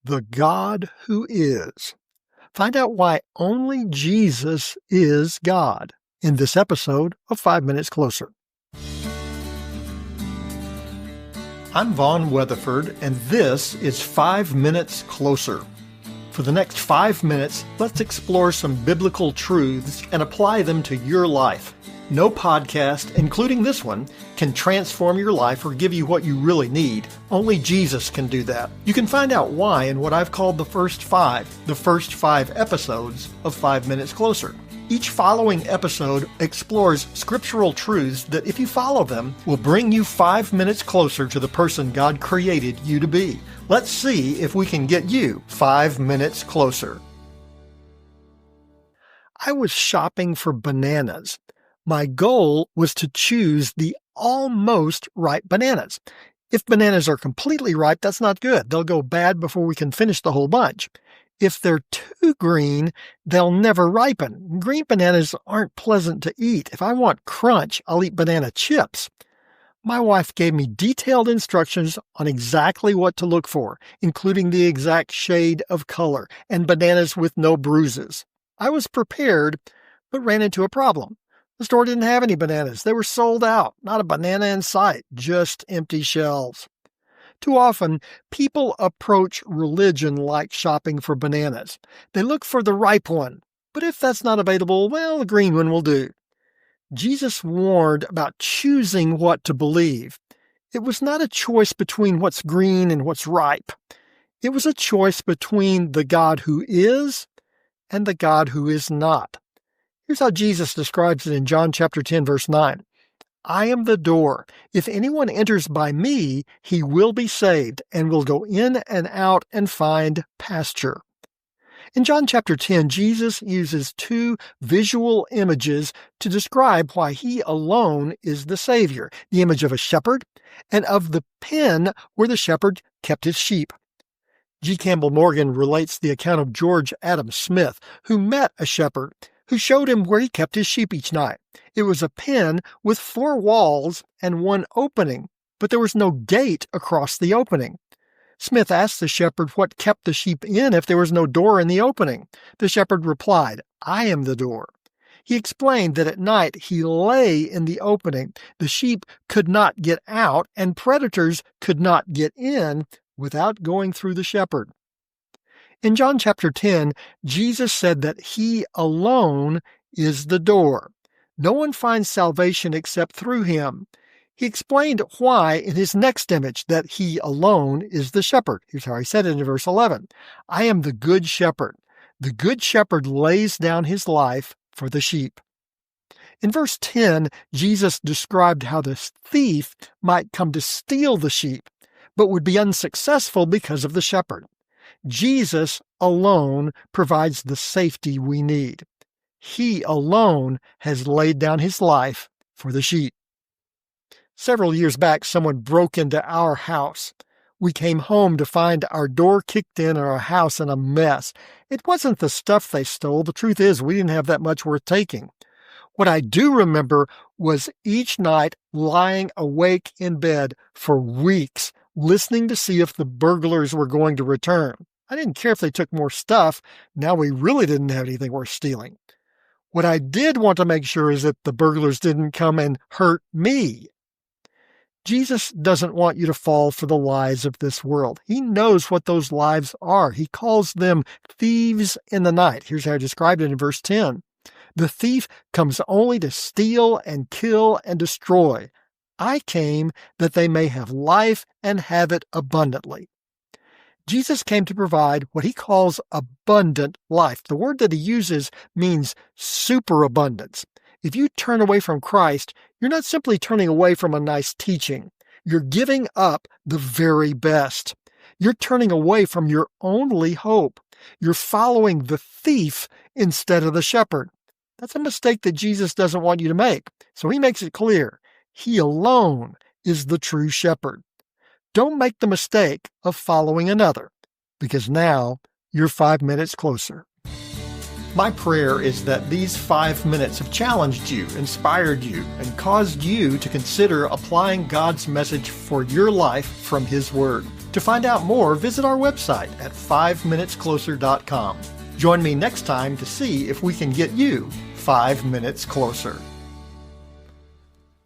The God who is. Find out why only Jesus is God in this episode of 5 Minutes Closer. I'm Vaughn Weatherford, and this is 5 Minutes Closer. For the next 5 minutes, let's explore some biblical truths and apply them to your life. No podcast, including this one, can transform your life or give you what you really need. Only Jesus can do that. You can find out why in what I've called the first five episodes of 5 Minutes Closer. Each following episode explores scriptural truths that, if you follow them, will bring you 5 minutes closer to the person God created you to be. Let's see if we can get you 5 minutes closer. I was shopping for bananas. My goal was to choose the almost ripe bananas. If bananas are completely ripe, that's not good. They'll go bad before we can finish the whole bunch. If they're too green, they'll never ripen. Green bananas aren't pleasant to eat. If I want crunch, I'll eat banana chips. My wife gave me detailed instructions on exactly what to look for, including the exact shade of color and bananas with no bruises. I was prepared, but ran into a problem. The store didn't have any bananas. They were sold out. Not a banana in sight, just empty shelves. Too often, people approach religion like shopping for bananas. They look for the ripe one, but if that's not available, well, the green one will do. Jesus warned about choosing what to believe. It was not a choice between what's green and what's ripe. It was a choice between the God who is and the God who is not. Here's how Jesus describes it in John chapter 10, verse 9. I am the door. If anyone enters by me, he will be saved and will go in and out and find pasture. In John chapter 10, Jesus uses two visual images to describe why he alone is the Savior, the image of a shepherd and of the pen where the shepherd kept his sheep. G. Campbell Morgan relates the account of George Adam Smith, who met a shepherd who showed him where he kept his sheep each night. It was a pen with 4 walls and 1 opening, but there was no gate across the opening. Smith asked the shepherd what kept the sheep in if there was no door in the opening. The shepherd replied, I am the door. He explained that at night he lay in the opening. The sheep could not get out, and predators could not get in without going through the shepherd. In John chapter 10, Jesus said that he alone is the door. No one finds salvation except through him. He explained why in his next image, that he alone is the shepherd. Here's how he said it in verse 11. I am the good shepherd. The good shepherd lays down his life for the sheep. In verse 10, Jesus described how the thief might come to steal the sheep, but would be unsuccessful because of the shepherd. Jesus alone provides the safety we need. He alone has laid down his life for the sheep. Several years back, someone broke into our house. We came home to find our door kicked in and our house in a mess. It wasn't the stuff they stole. The truth is, we didn't have that much worth taking. What I do remember was each night lying awake in bed for weeks, listening to see if the burglars were going to return. I didn't care if they took more stuff. Now we really didn't have anything worth stealing. What I did want to make sure is that the burglars didn't come and hurt me. Jesus doesn't want you to fall for the lies of this world. He knows what those lies are. He calls them thieves in the night. Here's how I described it in verse 10. The thief comes only to steal and kill and destroy. I came that they may have life and have it abundantly. Jesus came to provide what he calls abundant life. The word that he uses means superabundance. If you turn away from Christ, you're not simply turning away from a nice teaching. You're giving up the very best. You're turning away from your only hope. You're following the thief instead of the shepherd. That's a mistake that Jesus doesn't want you to make. So he makes it clear. He alone is the true shepherd. Don't make the mistake of following another, because now you're 5 minutes closer. My prayer is that these 5 minutes have challenged you, inspired you, and caused you to consider applying God's message for your life from His Word. To find out more, visit our website at 5minutescloser.com. Join me next time to see if we can get you 5 minutes closer.